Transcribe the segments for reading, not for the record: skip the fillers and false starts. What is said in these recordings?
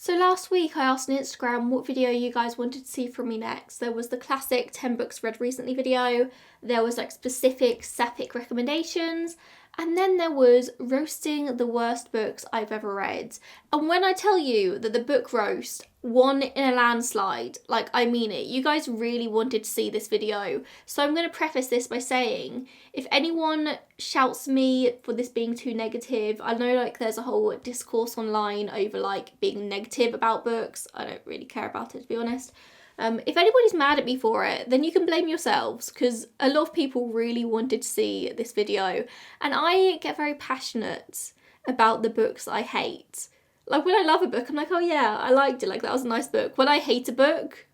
So last week I asked on Instagram what video you guys wanted to see from me next. There was the classic 10 books read recently video, there was like specific sapphic recommendations, and then there was roasting the worst books I've ever read. And when I tell you that the book roast won in a landslide, like I mean it, you guys really wanted to see this video. So I'm going to preface this by saying, if anyone shouts me for this being too negative, I know like there's a whole discourse online over like being negative about books. I don't really care about it, to be honest. If anybody's mad at me for it, then you can blame yourselves, because a lot of people really wanted to see this video, and I get very passionate about the books I hate. Like when I love a book, I'm like, oh yeah, I liked it, like that was a nice book. When I hate a book,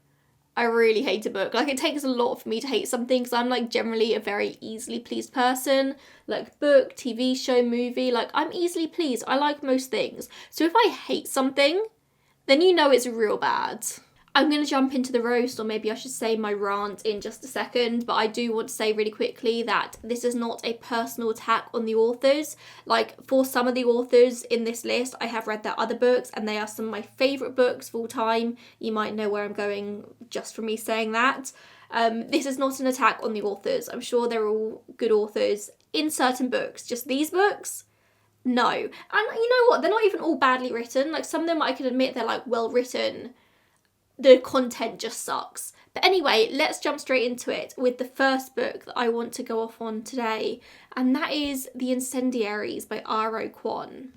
I really hate a book. Like it takes a lot for me to hate something, because I'm like generally a very easily pleased person. Like book, TV show, movie, like I'm easily pleased. I like most things. So if I hate something, then you know it's real bad. I'm going to jump into the roast, or maybe I should say my rant, in just a second, but I do want to say really quickly that this is not a personal attack on the authors. Like, for some of the authors in this list, I have read their other books, and they are some of my favourite books of all time. You might know where I'm going just from me saying that. This is not an attack on the authors. I'm sure they're all good authors in certain books. Just these books? No. And you know what? They're not even all badly written. Like, some of them I can admit they're, like, well written. The content just sucks. But anyway, let's jump straight into it with the first book that I want to go off on today, and that is The Incendiaries by Aro Quan.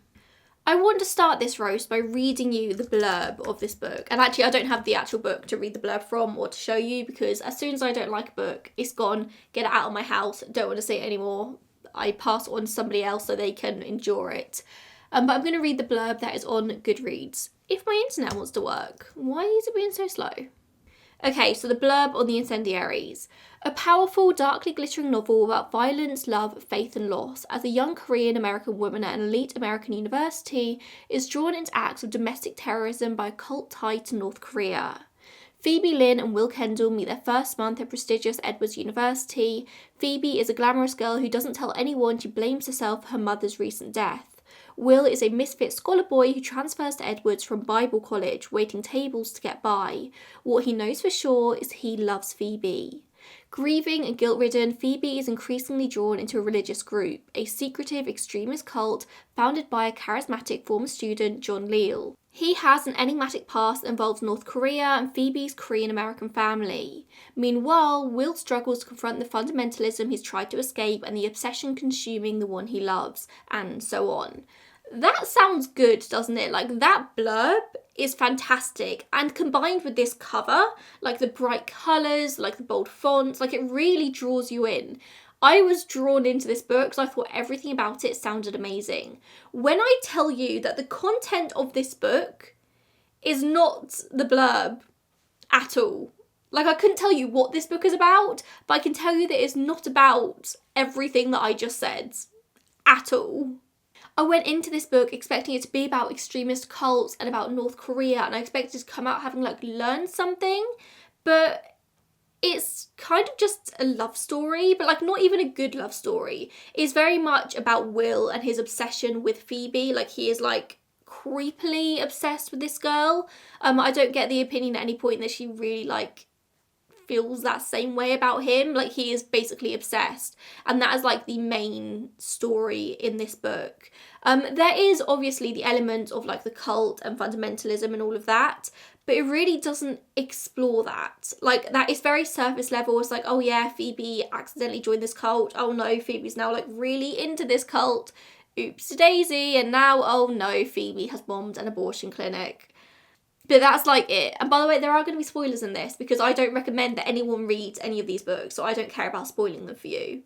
I want to start this roast by reading you the blurb of this book. And actually, I don't have the actual book to read the blurb from or to show you, because as soon as I don't like a book, it's gone. Get it out of my house. Don't want to see it anymore. I pass it on to somebody else so they can endure it. But I'm going to read the blurb that is on Goodreads. If my internet wants to work, why is it being so slow? Okay, so the blurb on The Incendiaries. A powerful, darkly glittering novel about violence, love, faith and loss, as a young Korean-American woman at an elite American university is drawn into acts of domestic terrorism by a cult tied to North Korea. Phoebe Lynn and Will Kendall meet their first month at prestigious Edwards University. Phoebe is a glamorous girl who doesn't tell anyone she blames herself for her mother's recent death. Will is a misfit scholar boy who transfers to Edwards from Bible college, waiting tables to get by. What he knows for sure is he loves Phoebe. Grieving and guilt-ridden, Phoebe is increasingly drawn into a religious group, a secretive extremist cult founded by a charismatic former student, John Leal. He has an enigmatic past that involves North Korea and Phoebe's Korean-American family. Meanwhile, Will struggles to confront the fundamentalism he's tried to escape and the obsession consuming the one he loves, and so on. That sounds good, doesn't it? Like, that blurb is fantastic, and combined with this cover, like the bright colours, like the bold fonts, like it really draws you in. I was drawn into this book because I thought everything about it sounded amazing. When I tell you that the content of this book is not the blurb at all. Like, I couldn't tell you what this book is about, but I can tell you that it's not about everything that I just said at all. I went into this book expecting it to be about extremist cults and about North Korea, and I expected to come out having like learned something, but it's kind of just a love story, but like not even a good love story. It's very much about Will and his obsession with Phoebe. Like, he is like creepily obsessed with this girl. I don't get the opinion at any point that she really like feels that same way about him. Like, he is basically obsessed, and that is like the main story in this book. There is obviously the element of like the cult and fundamentalism and all of that, but it really doesn't explore that. Like, that is very surface level. It's like, oh yeah, Phoebe accidentally joined this cult. Oh no, Phoebe's now like really into this cult. Oops daisy. And now, oh no, Phoebe has bombed an abortion clinic. But that's like it. And by the way, there are going to be spoilers in this, because I don't recommend that anyone reads any of these books, so I don't care about spoiling them for you.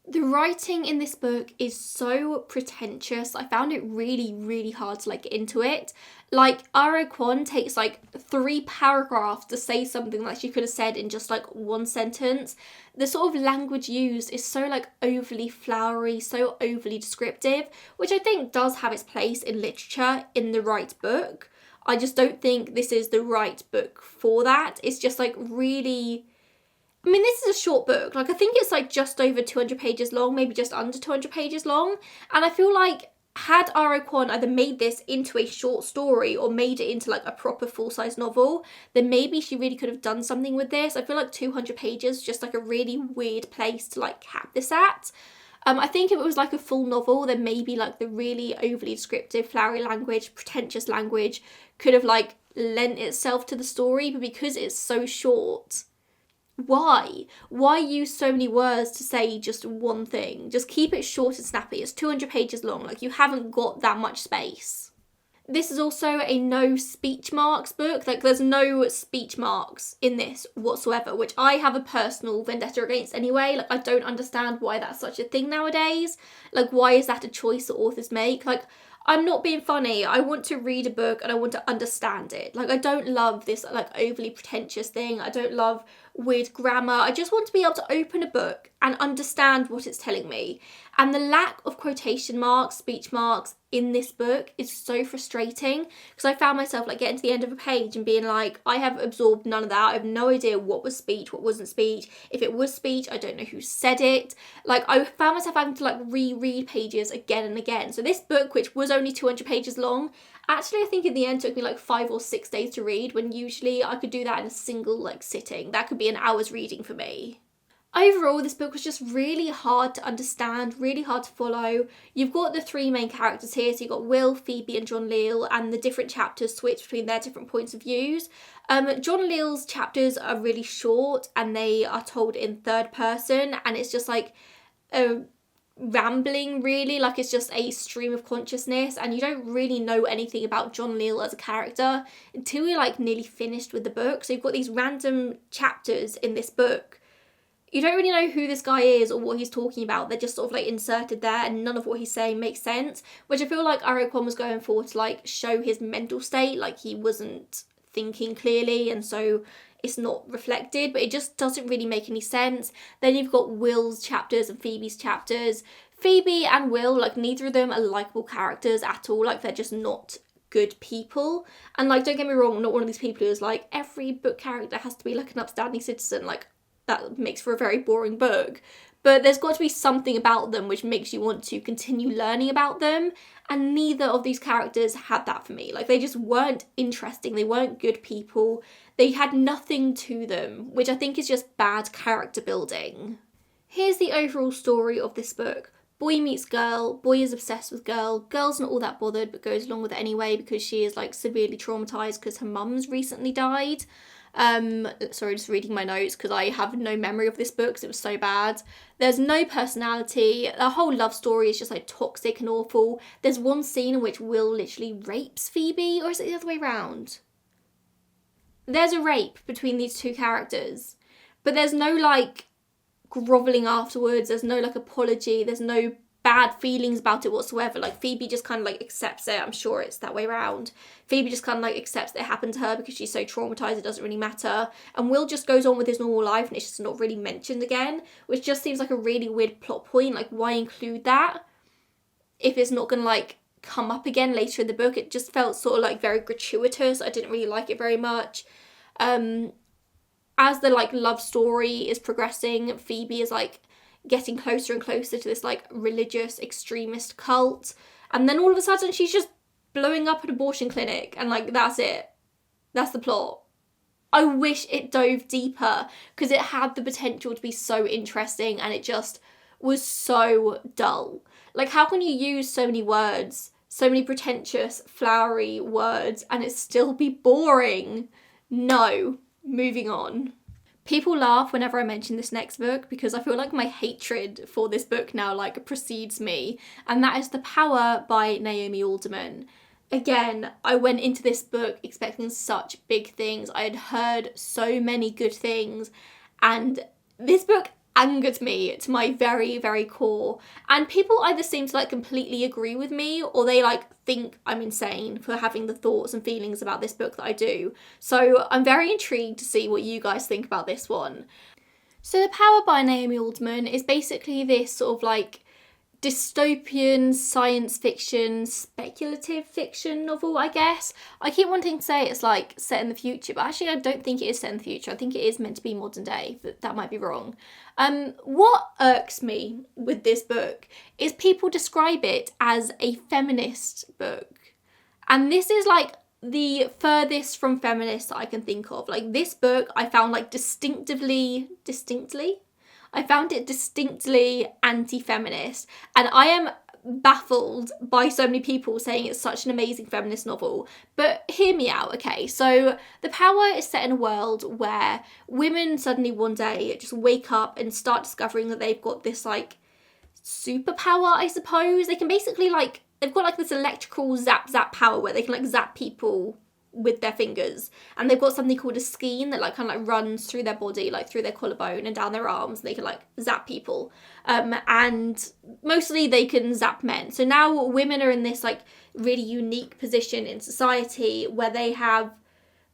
The writing in this book is so pretentious. I found it really, really hard to like get into it. Like, Aro Quan takes like 3 paragraphs to say something that she could have said in just like 1 sentence. The sort of language used is so like overly flowery, so overly descriptive, which I think does have its place in literature in the right book. I just don't think this is the right book for that. It's just like really, I mean, this is a short book. Like, I think it's like just over 200 pages long, maybe just under 200 pages long. And I feel like had Aro Quan either made this into a short story or made it into like a proper full-size novel, then maybe she really could have done something with this. I feel like 200 pages is just like a really weird place to like cap this at. I think if it was like a full novel, then maybe like the really overly descriptive, flowery language, pretentious language could have like lent itself to the story, but because it's so short, why? Why use so many words to say just one thing? Just keep it short and snappy. It's 200 pages long, like you haven't got that much space. This is also a no speech marks book. Like there's no speech marks in this whatsoever, which I have a personal vendetta against anyway. Like I don't understand why that's such a thing nowadays. Like why is that a choice that authors make? Like I'm not being funny. I want to read a book and I want to understand it. Like I don't love this like overly pretentious thing. I don't love weird grammar. I just want to be able to open a book and understand what it's telling me. And the lack of quotation marks, speech marks in this book is so frustrating, because I found myself like getting to the end of a page and being like, I have absorbed none of that. I have no idea what was speech, what wasn't speech. If it was speech, I don't know who said it. Like I found myself having to like reread pages again and again. So this book, which was only 200 pages long, actually I think in the end took me like 5 or 6 days to read, when usually I could do that in a single like sitting. That could be an hour's reading for me. Overall, this book was just really hard to understand, really hard to follow. You've got the 3 main characters here, so you've got Will, Phoebe and John Leal, and the different chapters switch between their different points of views. John Leal's chapters are really short and they are told in third person, and it's just like a rambling really, like it's just a stream of consciousness, and you don't really know anything about John Leal as a character until you're like nearly finished with the book. So you've got these random chapters in this book. You don't really know who this guy is or what he's talking about. They're just sort of like inserted there, and none of what he's saying makes sense, which I feel like Aro Quan was going for to like show his mental state, like he wasn't thinking clearly, and so it's not reflected, but it just doesn't really make any sense. Then you've got Will's chapters and Phoebe's chapters. Phoebe and Will, like neither of them are likeable characters at all. Like they're just not good people. And like, don't get me wrong, I'm not one of these people who is like, every book character has to be like an upstanding citizen. Like that makes for a very boring book. But there's got to be something about them which makes you want to continue learning about them. And neither of these characters had that for me. Like they just weren't interesting. They weren't good people. They had nothing to them, which I think is just bad character building. Here's the overall story of this book. Boy meets girl, boy is obsessed with girl, girl's not all that bothered but goes along with it anyway because she is like severely traumatised because her mum's recently died. Sorry, just reading my notes because I have no memory of this book because it was so bad. There's no personality. The whole love story is just like toxic and awful. There's one scene in which Will literally rapes Phoebe, or is it the other way around? There's a rape between these two characters, but there's no like grovelling afterwards. There's no like apology. There's no bad feelings about it whatsoever. Like Phoebe just kind of like accepts it. I'm sure it's that way around. Phoebe just kind of like accepts that it happened to her because she's so traumatized it doesn't really matter, and Will just goes on with his normal life and it's just not really mentioned again, which just seems like a really weird plot point. Like why include that if it's not gonna like come up again later in the book? It just felt sort of like very gratuitous. I didn't really like it very much. As the like love story is progressing, Phoebe is like getting closer and closer to this like religious extremist cult, and then all of a sudden she's just blowing up an abortion clinic, and like that's it. That's the plot. I wish it dove deeper because it had the potential to be so interesting, and it just was so dull. Like how can you use so many words, so many pretentious flowery words, and it still be boring? No. Moving on. People laugh whenever I mention this next book because I feel like my hatred for this book now like precedes me, and that is The Power by Naomi Alderman. Again, I went into this book expecting such big things. I had heard so many good things, and this book angered me to my very, very core. And people either seem to like completely agree with me, or they like think I'm insane for having the thoughts and feelings about this book that I do. So I'm very intrigued to see what you guys think about this one. So The Power by Naomi Oldman is basically this sort of like dystopian science fiction, speculative fiction novel, I guess. I keep wanting to say it's like set in the future, but actually I don't think it is set in the future. I think it is meant to be modern day, but that might be wrong. What irks me with this book is people describe it as a feminist book. And this is like the furthest from feminist that I can think of. Like, this book I found like distinctly I found it distinctly anti-feminist, and I am baffled by so many people saying it's such an amazing feminist novel. But hear me out, okay? So The Power is set in a world where women suddenly one day just wake up and start discovering that they've got this like superpower, I suppose. They can basically like, they've got like this electrical zap power where they can like zap people with their fingers, and they've got something called a skein that like kind of like runs through their body, like through their collarbone and down their arms, and they can like zap people, and mostly they can zap men. So now women are in this like really unique position in society where they have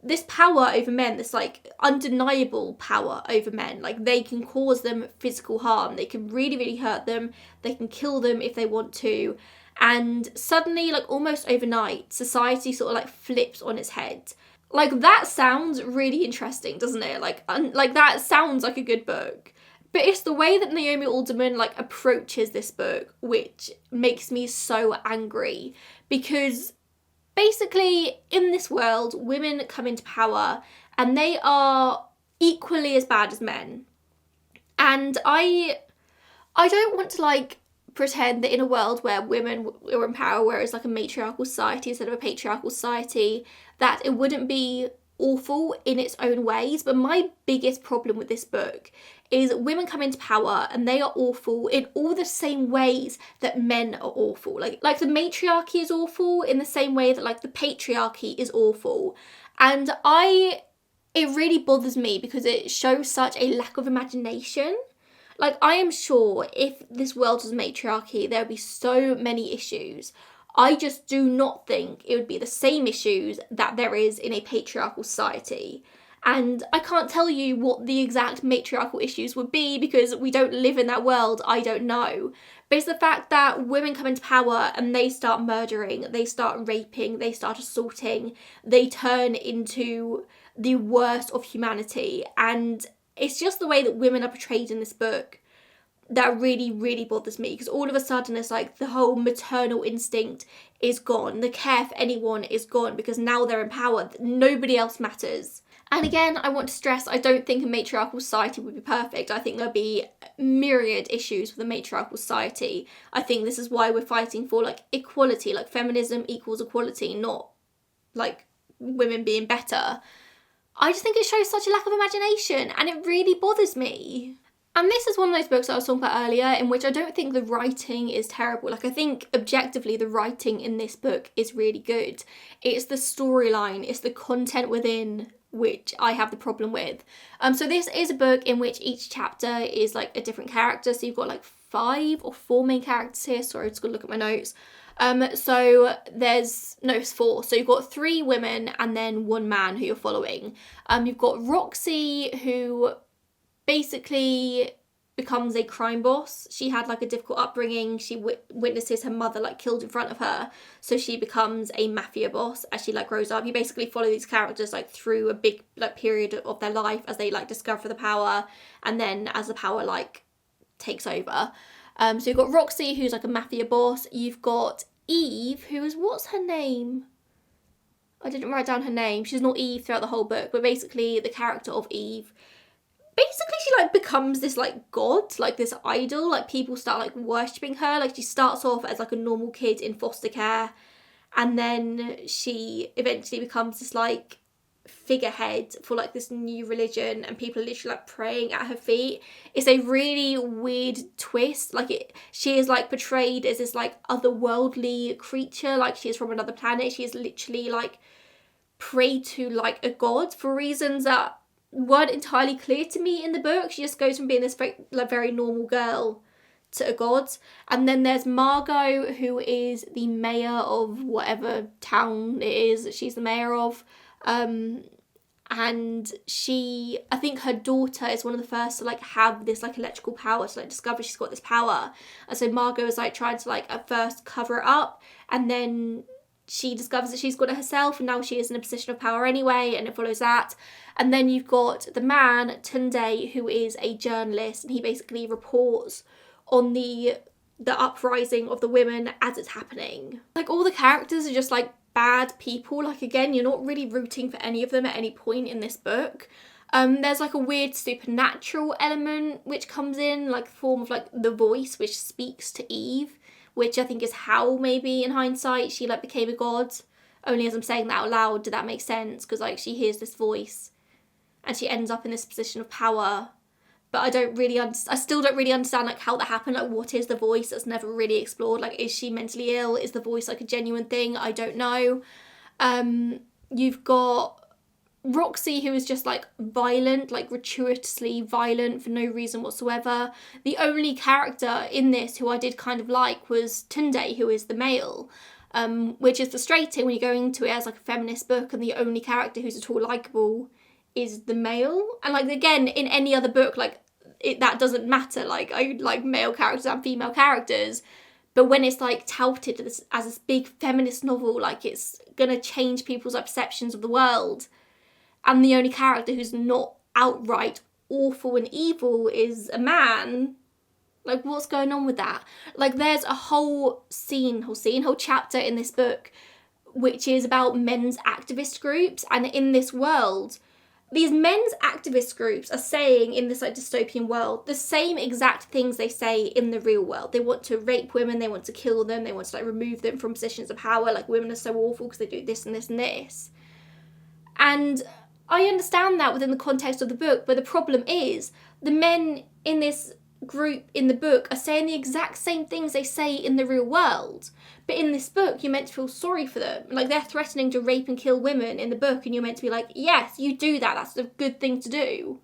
this power over men, this like undeniable power over men. Like, they can cause them physical harm, they can really hurt them, they can kill them if they want to. And suddenly, like almost overnight, society sort of like flips on its head. Like, that sounds really interesting, doesn't it? Like that sounds like a good book. But it's the way that Naomi Alderman like approaches this book which makes me so angry. Because basically, in this world, women come into power and they are equally as bad as men. And I don't want to like pretend that in a world where women are in power, where it's like a matriarchal society instead of a patriarchal society, that it wouldn't be awful in its own ways. But my biggest problem with this book is women come into power and they are awful in all the same ways that men are awful. Like the matriarchy is awful in the same way that like the patriarchy is awful. And it really bothers me because it shows such a lack of imagination. Like, I am sure if this world was matriarchy, there would be so many issues. I just do not think it would be the same issues that there is in a patriarchal society. And I can't tell you what the exact matriarchal issues would be because we don't live in that world. I don't know. But it's the fact that women come into power and they start murdering, they start raping, they start assaulting, they turn into the worst of humanity. And it's just the way that women are portrayed in this book that really bothers me, because all of a sudden it's like the whole maternal instinct is gone. The care for anyone is gone because now they're in power. Nobody else matters. And again, I want to stress, I don't think a matriarchal society would be perfect. I think there'll be myriad issues with a matriarchal society. I think this is why we're fighting for like equality, like feminism equals equality, not like women being better. I just think it shows such a lack of imagination and it really bothers me. And this is one of those books that I was talking about earlier in which I don't think the writing is terrible. Like, I think objectively the writing in this book is really good. It's the storyline, it's the content within which I have the problem with. So this is a book in which each chapter is like a different character. So you've got like 5 or 4 main characters here. Sorry, just gotta look at my notes. So it's 4. So you've got 3 women and then 1 man who you're following. You've got Roxy, who basically becomes a crime boss. She had like a difficult upbringing. She witnesses her mother like killed in front of her. So she becomes a mafia boss as she like grows up. You basically follow these characters like through a big like period of their life as they like discover the power, and then as the power like takes over. So you've got Roxy, who's like a mafia boss. You've got Eve, who is, what's her name? I didn't write down her name. She's not Eve throughout the whole book, but basically the character of Eve. Basically, she like becomes this like god, like this idol. Like, people start like worshipping her. Like, she starts off as like a normal kid in foster care, and then she eventually becomes this like figurehead for like this new religion, and people are literally like praying at her feet. It's a really weird twist. Like, she is like portrayed as this like otherworldly creature, like she is from another planet. She is literally like prayed to like a god for reasons that weren't entirely clear to me in the book. She just goes from being this very normal girl to a god. And then there's Margot, who is the mayor of whatever town it is that she's the mayor of. and I think her daughter is one of the first to like have this like electrical power, to like discover she's got this power. And so Margot is like trying to like at first cover it up, and then she discovers that she's got it herself, and now she is in a position of power anyway, and it follows that. And then you've got the man, Tunde, who is a journalist, and he basically reports on the uprising of the women as it's happening. Like, all the characters are just like bad people. Like, again, you're not really rooting for any of them at any point in this book. There's like a weird supernatural element which comes in, like the form of like the voice which speaks to Eve, which I think is how maybe in hindsight she like became a god. Only as I'm saying that out loud did that make sense, because like she hears this voice and she ends up in this position of power. But I still don't really understand like how that happened. Like, what is the voice? That's never really explored. Like, is she mentally ill? Is the voice like a genuine thing? I don't know. You've got Roxy, who is just like violent, like gratuitously violent for no reason whatsoever. The only character in this who I did kind of like was Tunde, who is the male, which is frustrating when you go into it as like a feminist book and the only character who's at all likeable is the male. And like, again, in any other book, like that doesn't matter. Like, I like male characters and female characters, but when it's like touted as this big feminist novel, like it's gonna change people's like, perceptions of the world, and the only character who's not outright awful and evil is a man, like, what's going on with that? Like, there's a whole chapter in this book which is about men's activist groups, and in this world, these men's activist groups are saying in this like dystopian world the same exact things they say in the real world. They want to rape women, they want to kill them, they want to like remove them from positions of power, like women are so awful because they do this and this and this. And I understand that within the context of the book, but the problem is the men in this group in the book are saying the exact same things they say in the real world. But in this book, you're meant to feel sorry for them. Like, they're threatening to rape and kill women in the book, and you're meant to be like, yes, you do that. That's a good thing to do.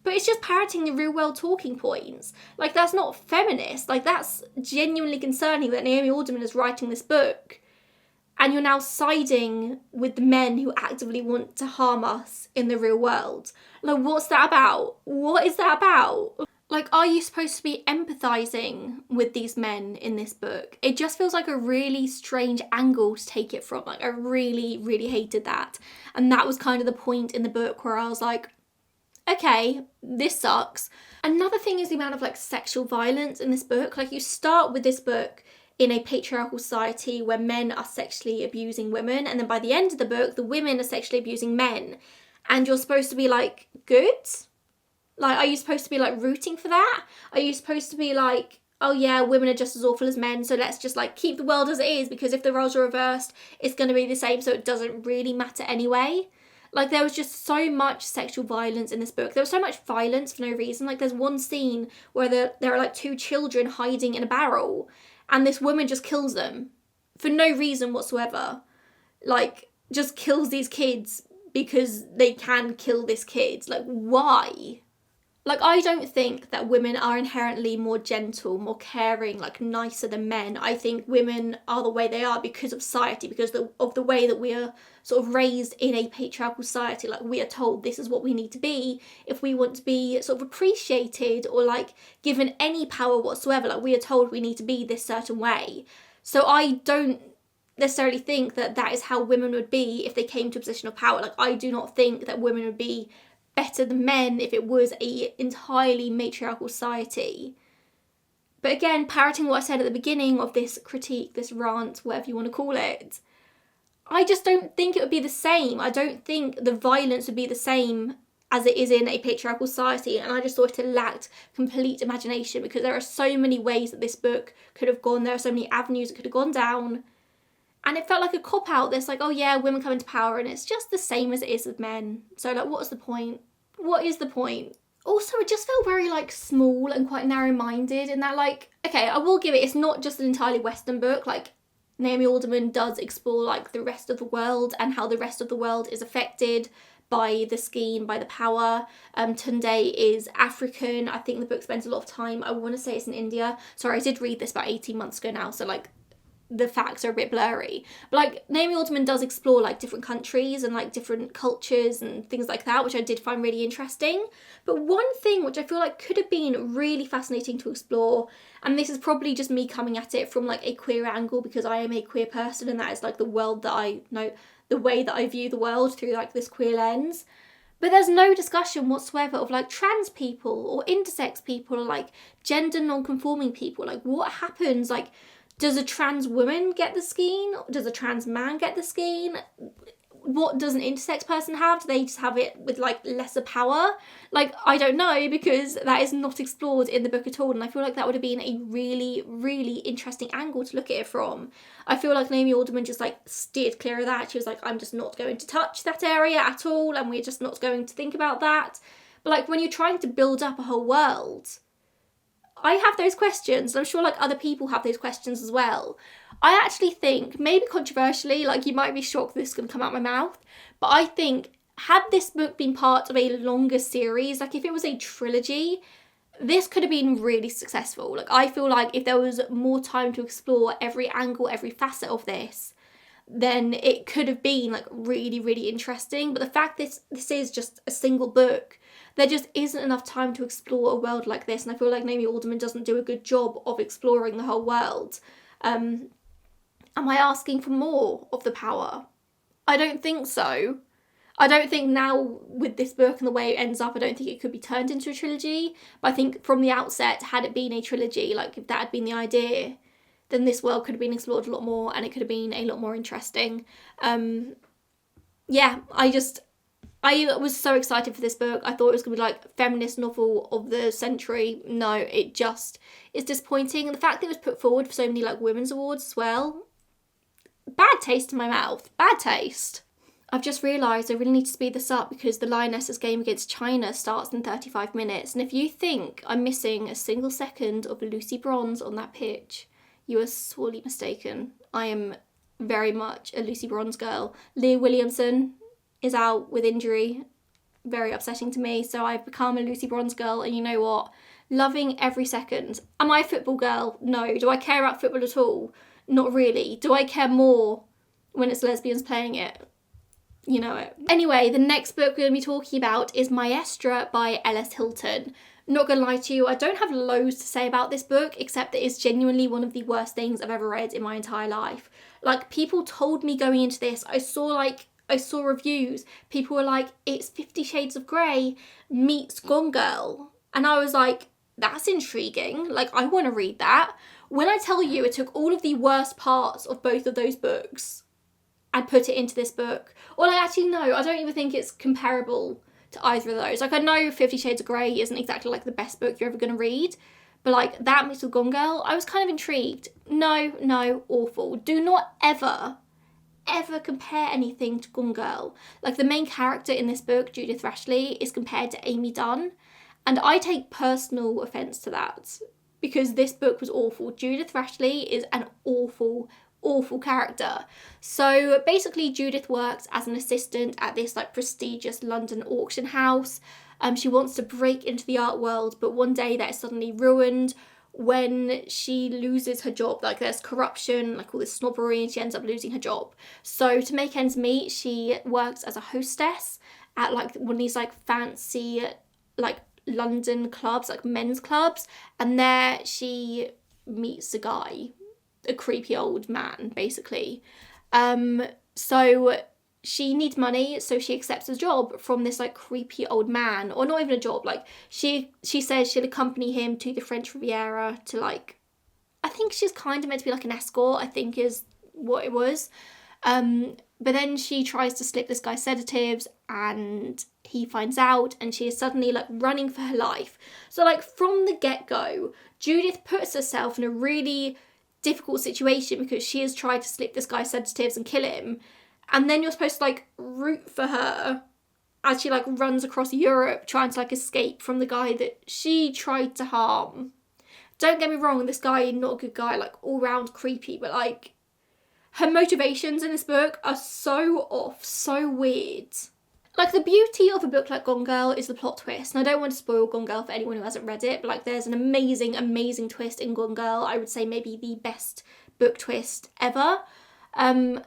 But it's just parroting the real world talking points. Like, that's not feminist. Like, that's genuinely concerning that Naomi Alderman is writing this book, and you're now siding with the men who actively want to harm us in the real world. Like, what's that about? What is that about? Like, are you supposed to be empathising with these men in this book? It just feels like a really strange angle to take it from. Like, I really, really hated that. And that was kind of the point in the book where I was like, okay, this sucks. Another thing is the amount of, like, sexual violence in this book. Like, you start with this book in a patriarchal society where men are sexually abusing women, and then by the end of the book, the women are sexually abusing men. And you're supposed to be like, good? Like, are you supposed to be, like, rooting for that? Are you supposed to be like, oh yeah, women are just as awful as men, so let's just, like, keep the world as it is, because if the roles are reversed, it's going to be the same, so it doesn't really matter anyway? Like, there was just so much sexual violence in this book. There was so much violence for no reason. Like, there's one scene where there are, like, 2 children hiding in a barrel, and this woman just kills them for no reason whatsoever. Like, just kills these kids because they can kill this kid. Like, why? Like, I don't think that women are inherently more gentle, more caring, like, nicer than men. I think women are the way they are because of society, because of the way that we are sort of raised in a patriarchal society. Like, we are told this is what we need to be if we want to be sort of appreciated or, like, given any power whatsoever. Like, we are told we need to be this certain way. So I don't necessarily think that that is how women would be if they came to a position of power. Like, I do not think that women would be better than men if it was a entirely matriarchal society. But again, parroting what I said at the beginning of this critique, this rant, whatever you want to call it, I just don't think it would be the same. I don't think the violence would be the same as it is in a patriarchal society, and I just thought it lacked complete imagination, because there are so many ways that this book could have gone. There are so many avenues it could have gone down, and it felt like a cop-out. That's like, oh yeah, women come into power and it's just the same as it is with men. So, like, what's the point? What is the point? Also, it just felt very, like, small and quite narrow-minded in that, like, okay, I will give it, it's not just an entirely Western book. Like, Naomi Alderman does explore, like, the rest of the world and how the rest of the world is affected by the scheme, by the power. Tunde is African. I think the book spends a lot of time, I want to say it's in India. Sorry, I did read this about 18 months ago now, so, like, the facts are a bit blurry. But like Naomi Alderman does explore like different countries and like different cultures and things like that, which I did find really interesting. But one thing which I feel like could have been really fascinating to explore, and this is probably just me coming at it from like a queer angle because I am a queer person and that is like the world that I know, the way that I view the world through like this queer lens. But there's no discussion whatsoever of like trans people or intersex people or like gender non-conforming people. Like what happens? Like, does a trans woman get the skein? Does a trans man get the skein? What does an intersex person have? Do they just have it with like lesser power? Like, I don't know, because that is not explored in the book at all. And I feel like that would have been a really, really interesting angle to look at it from. I feel like Naomi Alderman just like steered clear of that. She was like, I'm just not going to touch that area at all. And we're just not going to think about that. But like when you're trying to build up a whole world, I have those questions, and I'm sure like other people have those questions as well. I actually think, maybe controversially, like you might be shocked this is going to come out my mouth, but I think had this book been part of a longer series, like if it was a trilogy, this could have been really successful. Like I feel like if there was more time to explore every angle, every facet of this, then it could have been like really, really interesting. But the fact this is just a single book, there just isn't enough time to explore a world like this, and I feel like Naomi Alderman doesn't do a good job of exploring the whole world. Am I asking for more of the power? I don't think so. I don't think now with this book and the way it ends up, I don't think it could be turned into a trilogy. But I think from the outset, had it been a trilogy, like if that had been the idea, then this world could have been explored a lot more and it could have been a lot more interesting. Yeah, I was so excited for this book. I thought it was going to be like feminist novel of the century. No, it just is disappointing. And the fact that it was put forward for so many like women's awards as well. Bad taste in my mouth. Bad taste. I've just realised I really need to speed this up because the Lionesses game against China starts in 35 minutes. And if you think I'm missing a single second of Lucy Bronze on that pitch, you are sorely mistaken. I am very much a Lucy Bronze girl. Leah Williamson is out with injury. Very upsetting to me. So I've become a Lucy Bronze girl, and you know what? Loving every second. Am I a football girl? No. Do I care about football at all? Not really. Do I care more when it's lesbians playing it? You know it. Anyway, the next book we're going to be talking about is Maestra by Ellis Hilton. Not gonna lie to you, I don't have loads to say about this book, except that it's genuinely one of the worst things I've ever read in my entire life. Like, people told me going into this, I saw reviews, people were like, it's 50 Shades of Grey meets Gone Girl. And I was like, that's intriguing, like I want to read that. When I tell you it took all of the worst parts of both of those books and put it into this book, or like actually no, I don't even think it's comparable to either of those. Like I know 50 Shades of Grey isn't exactly like the best book you're ever going to read, but like that mixed with Gone Girl, I was kind of intrigued. No, awful. Do not ever compare anything to Gone Girl. Like the main character in this book, Judith Rashleigh, is compared to Amy Dunn, and I take personal offence to that because this book was awful. Judith Rashleigh is an awful character. So basically Judith works as an assistant at this like prestigious London auction house. She wants to break into the art world, but one day that is suddenly ruined when she loses her job. Like there's corruption, like all this snobbery, and she ends up losing her job. So to make ends meet, she works as a hostess at like one of these like fancy like London clubs, like men's clubs, and there she meets a guy, a creepy old man basically. So she needs money, so she accepts a job from this like creepy old man, or not even a job, like she says she'll accompany him to the French Riviera to like, I think she's kind of meant to be like an escort, I think is what it was. But then she tries to slip this guy sedatives and he finds out, and she is suddenly like running for her life. So like from the get-go, Judith puts herself in a really difficult situation because she has tried to slip this guy sedatives and kill him. And then you're supposed to like root for her as she like runs across Europe trying to like escape from the guy that she tried to harm. Don't get me wrong, this guy not a good guy, like all round creepy, but like her motivations in this book are so off, so weird. Like the beauty of a book like Gone Girl is the plot twist. And I don't want to spoil Gone Girl for anyone who hasn't read it, but like there's an amazing twist in Gone Girl. I would say maybe the best book twist ever. And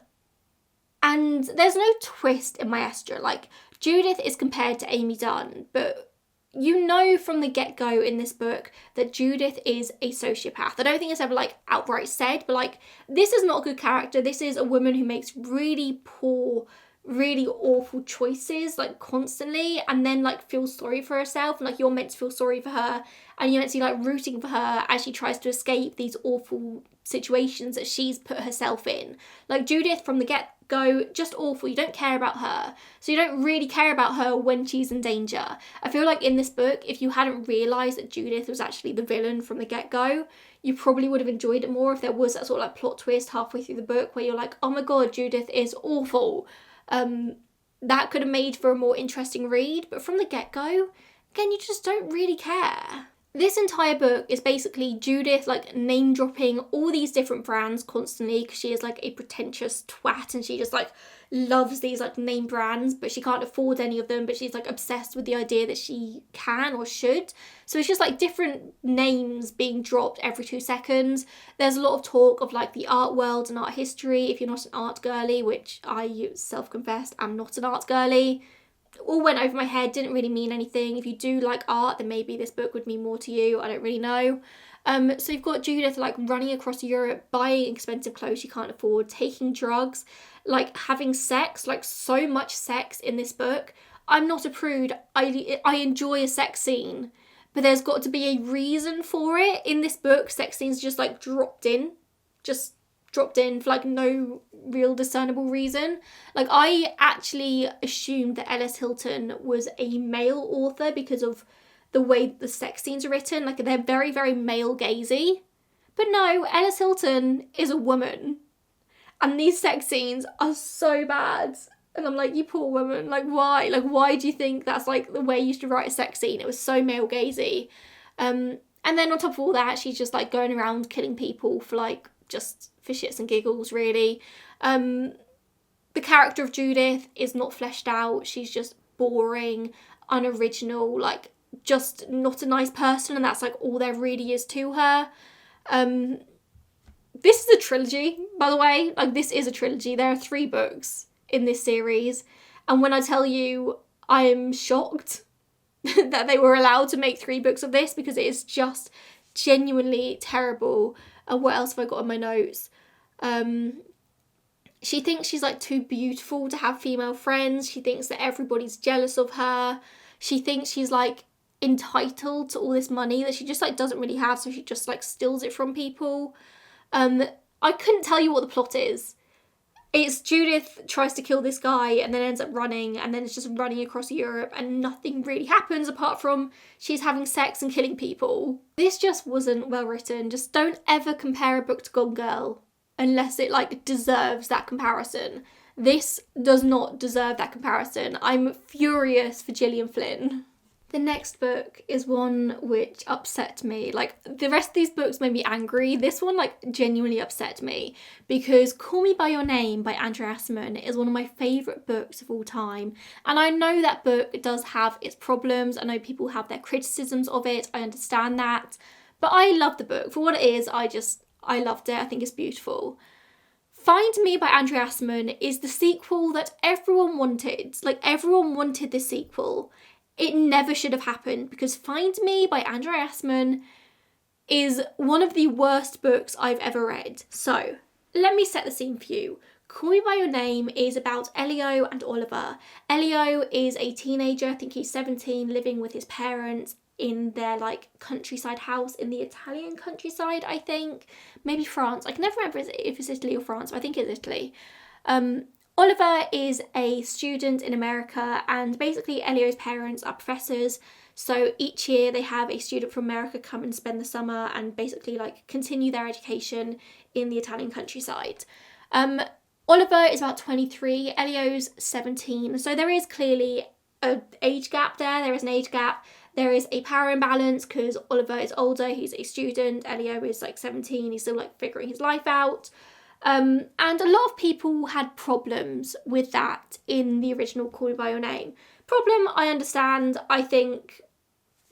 there's no twist in Maestra. Like, Judith is compared to Amy Dunn, but you know from the get-go in this book that Judith is a sociopath. I don't think it's ever, like, outright said, but, like, this is not a good character. This is a woman who makes really poor, really awful choices, like, constantly, and then, like, feels sorry for herself. And, like, you're meant to feel sorry for her, and you're meant to be, like, rooting for her as she tries to escape these awful situations that she's put herself in. Like, Judith, from the get-go, just awful. You don't care about her. So you don't really care about her when she's in danger. I feel like in this book, if you hadn't realised that Judith was actually the villain from the get-go, you probably would have enjoyed it more if there was that sort of, like, plot twist halfway through the book where you're like, oh my god, Judith is awful. That could have made for a more interesting read, but from the get-go, again, you just don't really care. This entire book is basically Judith, like, name dropping all these different brands constantly because she is, like, a pretentious twat and she just, like, loves these, like, name brands, but she can't afford any of them, but she's, like, obsessed with the idea that she can or should. So it's just, like, different names being dropped every 2 seconds. There's a lot of talk of, like, the art world and art history if you're not an art girly, which I self-confessed am not an art girly. All went over my head, didn't really mean anything. If you do like art, then maybe this book would mean more to you. I don't really know. So you've got Judith, like, running across Europe, buying expensive clothes she can't afford, taking drugs, like, having sex, like, so much sex in this book. I'm not a prude. I enjoy a sex scene, but there's got to be a reason for it. In this book, sex scenes just, like, dropped in for, like, no real discernible reason. Like, I actually assumed that Ellis Hilton was a male author because of the way the sex scenes are written. Like, they're very, very male gazy. But no, Ellis Hilton is a woman. And these sex scenes are so bad. And I'm like, you poor woman, like, why? Like, why do you think that's, like, the way you should write a sex scene? It was so male gazy. And then on top of all that, she's just, like, going around killing people for, like, just for shits and giggles, really. The character of Judith is not fleshed out. She's just boring, unoriginal, like, just not a nice person, and that's, like, all there really is to her. This is a trilogy, by the way. Like, this is a trilogy. There are 3 books in this series, and when I tell you, I am shocked that they were allowed to make 3 books of this, because it is just genuinely terrible. And what else have I got on my notes? She thinks she's, like, too beautiful to have female friends. She thinks that everybody's jealous of her. She thinks she's, like, entitled to all this money that she just, like, doesn't really have, so she just, like, steals it from people. I couldn't tell you what the plot is. It's Judith tries to kill this guy and then ends up running, and then it's just running across Europe and nothing really happens apart from she's having sex and killing people. This just wasn't well written. Just don't ever compare a book to Gone Girl unless it, like, deserves that comparison. This does not deserve that comparison. I'm furious for Gillian Flynn. The next book is one which upset me. Like, the rest of these books made me angry. This one, like, genuinely upset me because Call Me By Your Name by Andrea Aciman is one of my favourite books of all time. And I know that book does have its problems. I know people have their criticisms of it. I understand that. But I love the book. For what it is, I loved it. I think it's beautiful. Find Me by Andrea Aciman is the sequel that everyone wanted. Like, everyone wanted this sequel. It never should have happened because Find Me by Andrea Aciman is one of the worst books I've ever read. So, let me set the scene for you. Call Me By Your Name is about Elio and Oliver. Elio is a teenager, I think he's 17, living with his parents in their, like, countryside house in the Italian countryside, I think. Maybe France. I can never remember if it's Italy or France, but I think it's Italy. Oliver is a student in America, and basically Elio's parents are professors, so each year they have a student from America come and spend the summer and basically, like, continue their education in the Italian countryside. Oliver is about 23, Elio's 17, so there is clearly an age gap there. There is an age gap. There is a power imbalance because Oliver is older, he's a student, Elio is, like, 17, he's still, like, figuring his life out. And a lot of people had problems with that in the original Call Me By Your Name. Problem, I understand. I think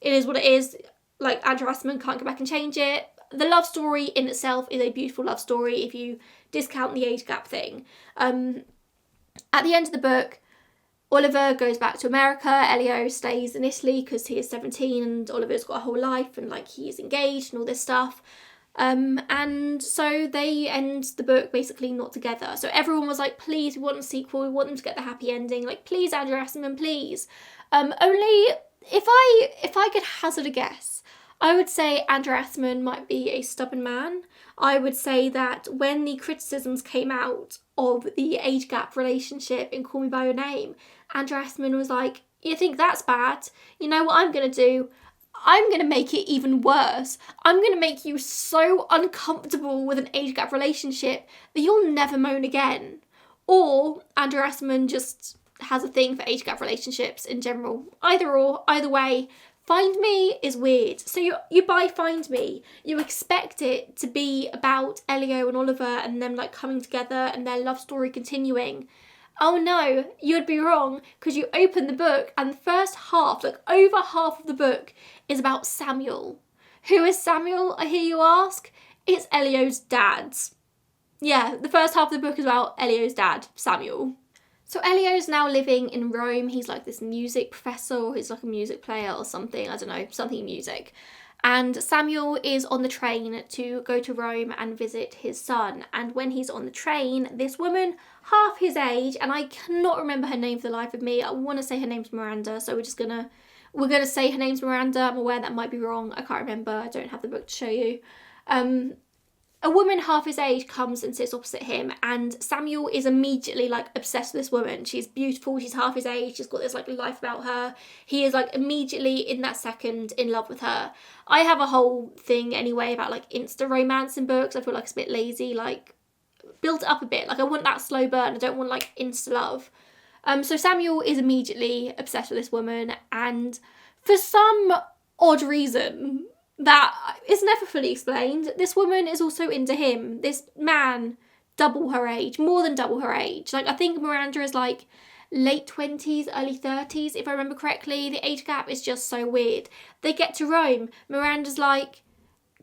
it is what it is. Like, Andrea Aciman can't go back and change it. the love story in itself is a beautiful love story if you discount the age gap thing. At the end of the book, Oliver goes back to America, Elio stays in Italy because he is 17 and Oliver's got a whole life and like he's engaged and all this stuff. And so they end the book basically not together. So everyone was like, please, we want a sequel, we want them to get the happy ending. Like, please, Andrew Aciman, please. Only if I could hazard a guess, I would say Andrew Aciman might be a stubborn man. I would say that when the criticisms came out of the age gap relationship in Call Me By Your Name, Andrew Aciman was like, you think that's bad? You know what I'm going to do? I'm going to make it even worse. I'm going to make you so uncomfortable with an age gap relationship that you'll never moan again. Or Andrew Aciman just has a thing for age gap relationships in general. Either or, either way. Find Me is weird. So you buy Find Me, you expect it to be about Elio and Oliver and them like coming together and their love story continuing. Oh no, you'd be wrong, because you open the book and the first half, like over half of the book, is about Samuel. Who is Samuel, I hear you ask? It's Elio's dad. Yeah, the first half of the book is about Elio's dad, Samuel. So Elio's now living in Rome. He's like this music professor, or he's like a music player or something, I don't know, something music. And Samuel is on the train to go to Rome and visit his son. And when he's on the train, this woman, half his age, and I cannot remember her name for the life of me. I want to say her name's Miranda, so we're gonna say her name's Miranda. I'm aware that might be wrong. I can't remember. I don't have the book to show you. A woman half his age comes and sits opposite him, and Samuel is immediately like obsessed with this woman. She's beautiful, she's half his age, she's got this like life about her. He is like immediately in that second in love with her. I have a whole thing anyway about like insta romance in books. I feel like it's a bit lazy, like build it up a bit. Like I want that slow burn, I don't want like insta love. So Samuel is immediately obsessed with this woman, and for some odd reason that is never fully explained, this woman is also into him. This man, double her age, more than double her age. Like, I think Miranda is like late 20s, early 30s, if I remember correctly. The age gap is just so weird. They get to Rome. Miranda's like,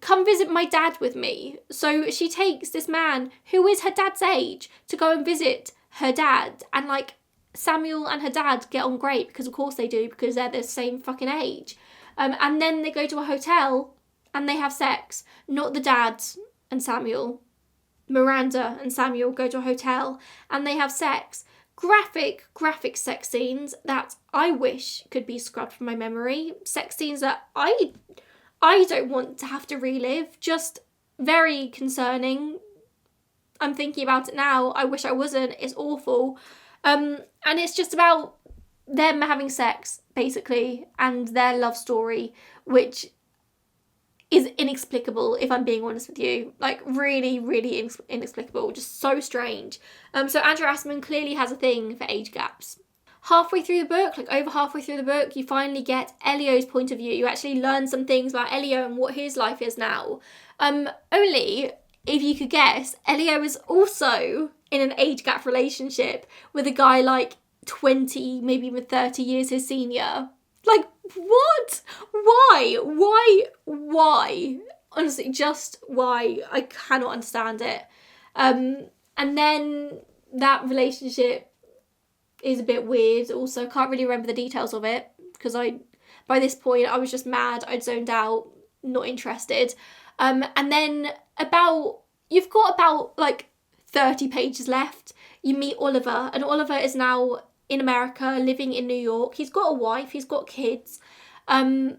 come visit my dad with me. So she takes this man, who is her dad's age, to go and visit her dad. And like, Samuel and her dad get on great, because of course they do, because they're the same fucking age. And then they go to a hotel and they have sex. Not the dad and Samuel. Miranda and Samuel go to a hotel and they have sex. Graphic sex scenes that I wish could be scrubbed from my memory. Sex scenes that I don't want to have to relive. Just very concerning. I'm thinking about it now. I wish I wasn't. It's awful. And it's just about them having sex, basically, and their love story, which is inexplicable, if I'm being honest with you. Like, really, really inexplicable. Just so strange. So Andrew Aciman clearly has a thing for age gaps. Halfway through the book, like over halfway through the book, you finally get Elio's point of view. You actually learn some things about Elio and what his life is now. Only, if you could guess, Elio is also in an age gap relationship with a guy like 20, maybe even 30 years his senior. Like, what? Why? Honestly, just why? I cannot understand it. And then that relationship is a bit weird. Also, can't really remember the details of it, because by this point I was just mad. I'd zoned out, not interested. And then you've got about like 30 pages left. You meet Oliver, and Oliver is now in America, living in New York. He's got a wife, he's got kids. And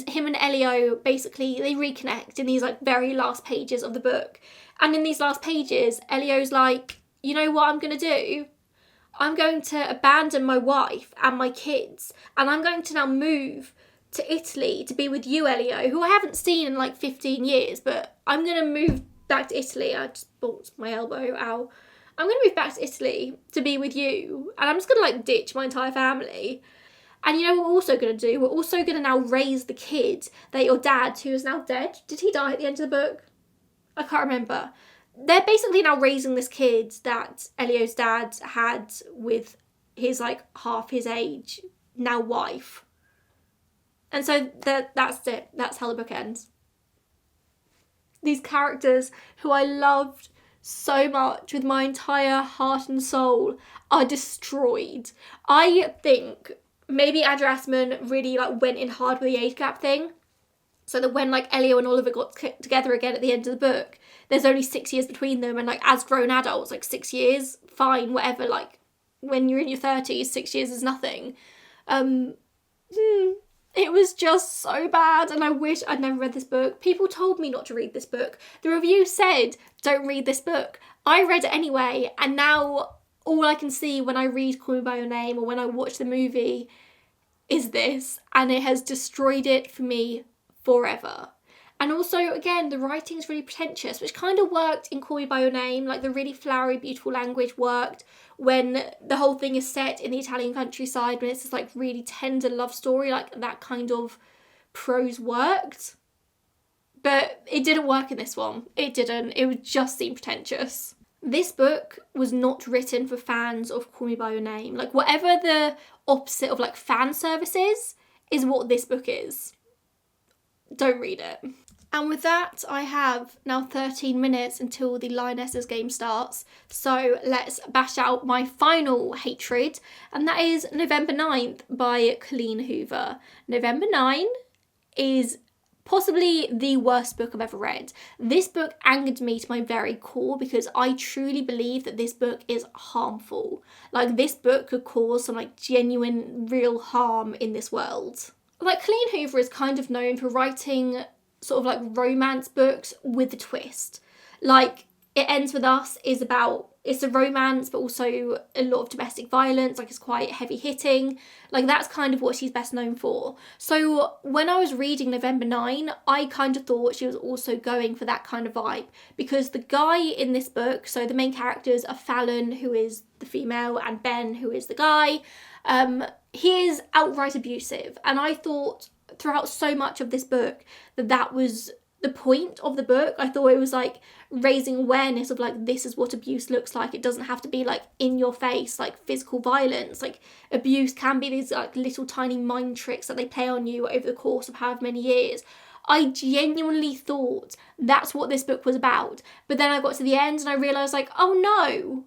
him and Elio, basically, they reconnect in these like very last pages of the book. And in these last pages, Elio's like, you know what I'm going to do? I'm going to abandon my wife and my kids, and I'm going to now move to Italy to be with you, Elio, who I haven't seen in like 15 years, but I'm going to move back to Italy. I just bumped my elbow, ow. I'm going to move back to Italy to be with you, and I'm just going to like ditch my entire family. And you know what we're also going to do? We're also going to now raise the kid that your dad, who is now dead, did he die at the end of the book? I can't remember. They're basically now raising this kid that Elio's dad had with his like half his age, now wife. And so that's it. That's how the book ends. these characters who I loved so much with my entire heart and soul are destroyed. I think maybe Aciman really like went in hard with the age gap thing, so that when like Elio and Oliver got together again at the end of the book, there's only 6 years between them, and like as grown adults, like 6 years, fine, whatever, like when you're in your 30s, 6 years is nothing. It was just so bad, and I wish I'd never read this book. People told me not to read this book. The review said, don't read this book. I read it anyway, and now all I can see when I read Call Me By Your Name or when I watch the movie is this, and it has destroyed it for me forever. And also, again, the writing's really pretentious, which kind of worked in Call Me By Your Name. Like, the really flowery, beautiful language worked when the whole thing is set in the Italian countryside, when it's this, like, really tender love story. Like, that kind of prose worked. But it didn't work in this one. It didn't. It would just seem pretentious. This book was not written for fans of Call Me By Your Name. Like, whatever the opposite of, like, fan service is what this book is. Don't read it. And with that, I have now 13 minutes until the Lionesses game starts. So let's bash out my final hatred, and that is November 9th by Colleen Hoover. November 9 is possibly the worst book I've ever read. This book angered me to my very core because I truly believe that this book is harmful. Like, this book could cause some like genuine, real harm in this world. Like, Colleen Hoover is kind of known for writing sort of like romance books with a twist. Like, It Ends With Us is about, it's a romance but also a lot of domestic violence. Like, it's quite heavy hitting. Like, that's kind of what she's best known for. So when I was reading November 9, I kind of thought she was also going for that kind of vibe, because the guy in this book, so the main characters are Fallon, who is the female, and Ben, who is the guy. He is outright abusive, and I thought throughout so much of this book that was the point of the book. I thought it was like raising awareness of like, this is what abuse looks like. It doesn't have to be like in your face, like physical violence. Like, abuse can be these like little tiny mind tricks that they play on you over the course of however many years. I genuinely thought that's what this book was about. But then I got to the end and I realised like, oh no,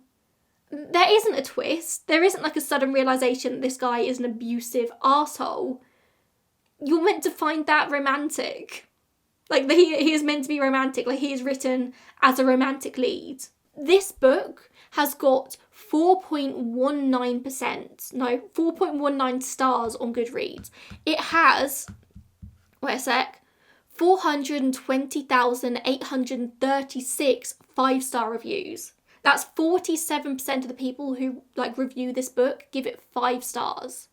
there isn't a twist. There isn't like a sudden realisation that this guy is an abusive arsehole. You're meant to find that romantic. Like, he is meant to be romantic. Like, he is written as a romantic lead. This book has got 4.19 stars on Goodreads. It has, wait a sec, 420,836 5-star reviews. That's 47% of the people who like review this book give it 5 stars.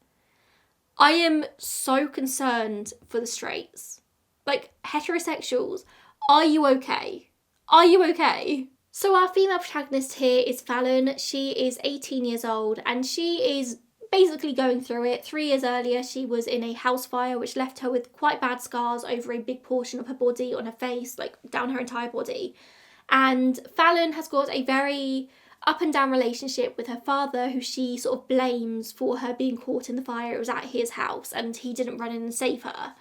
I am so concerned for the straights. Like, heterosexuals, are you okay? Are you okay? So our female protagonist here is Fallon. She is 18 years old and she is basically going through it. 3 years earlier, she was in a house fire which left her with quite bad scars over a big portion of her body, on her face, like down her entire body. And Fallon has got a very up and down relationship with her father, who she sort of blames for her being caught in the fire. It was at his house and he didn't run in and save her.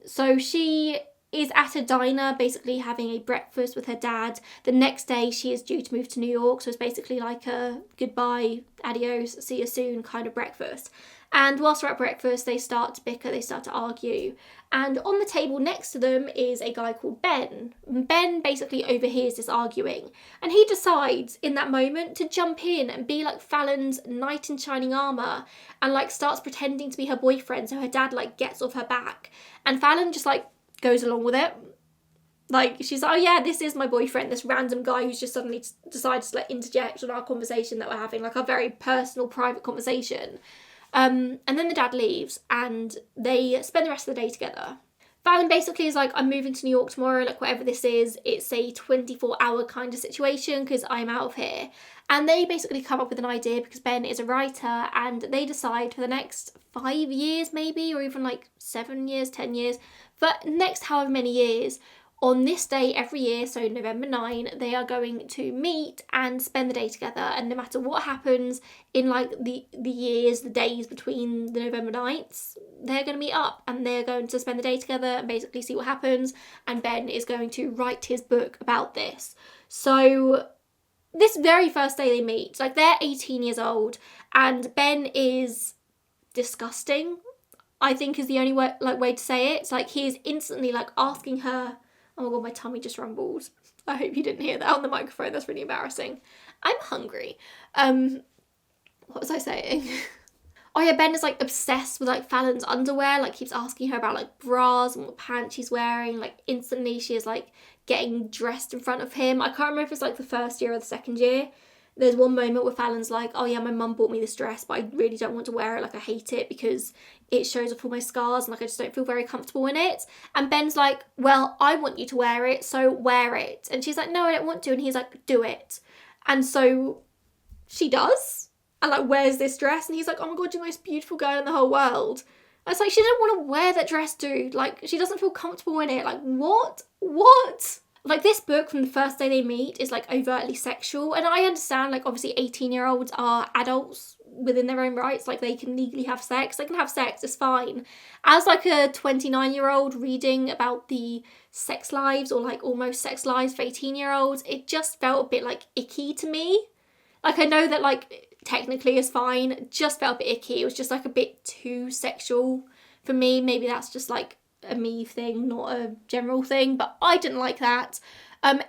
So she is at a diner basically having a breakfast with her dad. The next day she is due to move to New York, so it's basically like a goodbye, adios, see you soon kind of breakfast. And whilst they're at breakfast, they start to bicker, they start to argue. And on the table next to them is a guy called Ben. Ben basically overhears this arguing. And he decides in that moment to jump in and be like Fallon's knight in shining armour. And like starts pretending to be her boyfriend, so her dad like gets off her back. And Fallon just like goes along with it. Like, she's like, oh yeah, this is my boyfriend, this random guy who's just suddenly decided to like interject on our conversation that we're having, like our very personal, private conversation. And then the dad leaves and they spend the rest of the day together. Fallon basically is like, I'm moving to New York tomorrow, like whatever this is, it's a 24-hour kind of situation because I'm out of here. And they basically come up with an idea because Ben is a writer, and they decide for the next 5 years maybe, or even like 7 years, 10 years, for next however many years, on this day every year, so November 9, they are going to meet and spend the day together. And no matter what happens in like the years, the days between the November nights, they're going to meet up and they're going to spend the day together and basically see what happens, and Ben is going to write his book about this. So this very first day they meet, like, they're 18 years old, and Ben is disgusting, I think is the only way to say it. It's like he is instantly like asking her, oh my god, my tummy just rumbled. I hope you didn't hear that on the microphone, that's really embarrassing. I'm hungry. What was I saying? Oh yeah, Ben is like obsessed with like Fallon's underwear, like keeps asking her about like bras and what pants she's wearing. Like instantly she is like getting dressed in front of him. I can't remember if it's like the first year or the second year. There's one moment where Fallon's like, oh yeah, my mum bought me this dress, but I really don't want to wear it. Like, I hate it because it shows off all my scars and like I just don't feel very comfortable in it. And Ben's like, well, I want you to wear it, so wear it. And she's like, no, I don't want to. And he's like, do it. And so she does, and like wears this dress, and he's like, oh my god, you're the most beautiful girl in the whole world. And it's like, she didn't want to wear that dress, dude. Like, she doesn't feel comfortable in it. Like, what? Like, this book from the first day they meet is like overtly sexual, and I understand, like, obviously 18-year-olds are adults within their own rights, like they can legally have sex, it's fine. As like a 29-year-old reading about the sex lives or like almost sex lives for 18-year-olds, it just felt a bit like icky to me. Like, I know that like technically is fine, it just felt a bit icky. It was just like a bit too sexual for me. Maybe that's just like a me thing, not a general thing, but I didn't like that.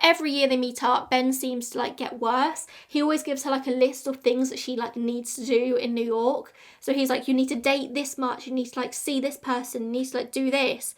Every year they meet up, Ben seems to like get worse. He always gives her like a list of things that she like needs to do in New York. So he's like, you need to date this much, you need to like see this person, you need to like do this.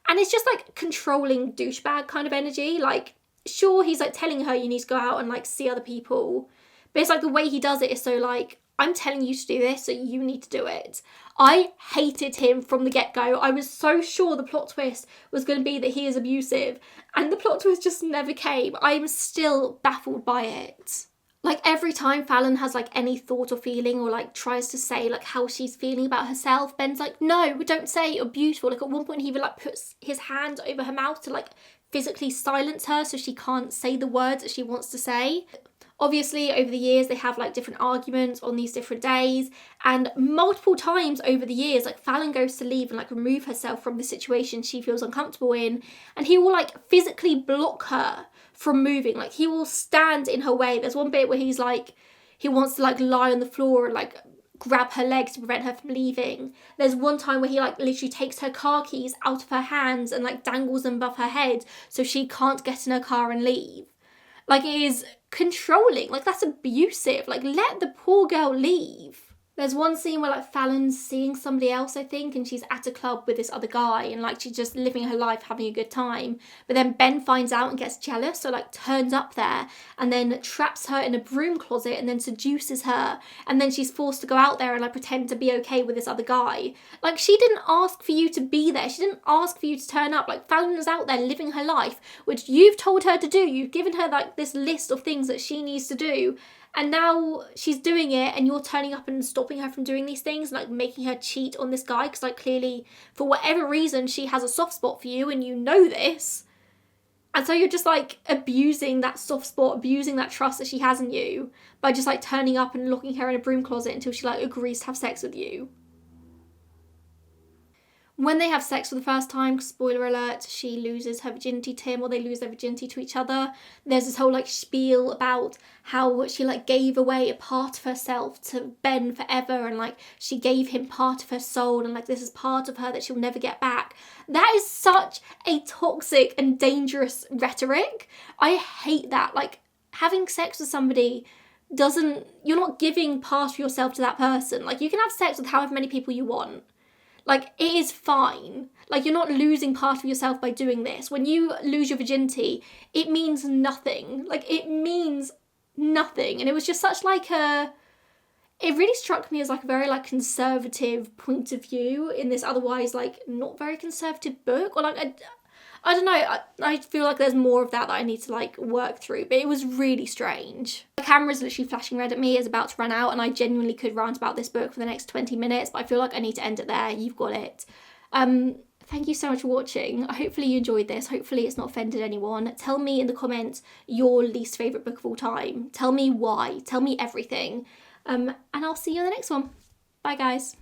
And it's just like controlling douchebag kind of energy. Like, sure, he's like telling her you need to go out and like see other people, but it's like the way he does it is so like, I'm telling you to do this, so you need to do it. I hated him from the get-go. I was so sure the plot twist was going to be that he is abusive, and the plot twist just never came. I'm still baffled by it. Like, every time Fallon has like any thought or feeling or like tries to say like how she's feeling about herself, Ben's like, no, don't say you're beautiful. Like, at one point he even like puts his hand over her mouth to like physically silence her so she can't say the words that she wants to say. Obviously, over the years, they have like different arguments on these different days, and multiple times over the years, like Fallon goes to leave and like remove herself from the situation she feels uncomfortable in, and he will like physically block her from moving. Like, he will stand in her way. There's one bit where he's like, he wants to like lie on the floor and like grab her legs to prevent her from leaving. There's one time where he like literally takes her car keys out of her hands and like dangles them above her head so she can't get in her car and leave. Like, it is controlling. Like, that's abusive. Like, let the poor girl leave. There's one scene where like Fallon's seeing somebody else, I think, and she's at a club with this other guy, and like she's just living her life, having a good time. But then Ben finds out and gets jealous, so like turns up there and then traps her in a broom closet and then seduces her, and then she's forced to go out there and like pretend to be okay with this other guy. Like, she didn't ask for you to be there. She didn't ask for you to turn up. Like, Fallon is out there living her life, which you've told her to do. You've given her like this list of things that she needs to do. And now she's doing it, and you're turning up and stopping her from doing these things, and like making her cheat on this guy because like clearly for whatever reason she has a soft spot for you, and you know this. And so you're just like abusing that soft spot, abusing that trust that she has in you by just like turning up and locking her in a broom closet until she like agrees to have sex with you. When they have sex for the first time, spoiler alert, she loses her virginity to him, or they lose their virginity to each other. There's this whole like spiel about how she like gave away a part of herself to Ben forever, and like she gave him part of her soul, and like this is part of her that she'll never get back. That is such a toxic and dangerous rhetoric. I hate that. Like, having sex with somebody you're not giving part of yourself to that person. Like, you can have sex with however many people you want. Like, it is fine. Like, you're not losing part of yourself by doing this. When you lose your virginity, it means nothing. Like, it means nothing. And it was just such like it really struck me as like a very like conservative point of view in this otherwise like not very conservative book. Or like, I don't know, I feel like there's more of that I need to like work through, but it was really strange. The camera's literally flashing red at me, it's about to run out, and I genuinely could rant about this book for the next 20 minutes, but I feel like I need to end it there. You've got it. Thank you so much for watching. Hopefully you enjoyed this. Hopefully it's not offended anyone. Tell me in the comments your least favourite book of all time. Tell me why. Tell me everything. And I'll see you in the next one. Bye guys.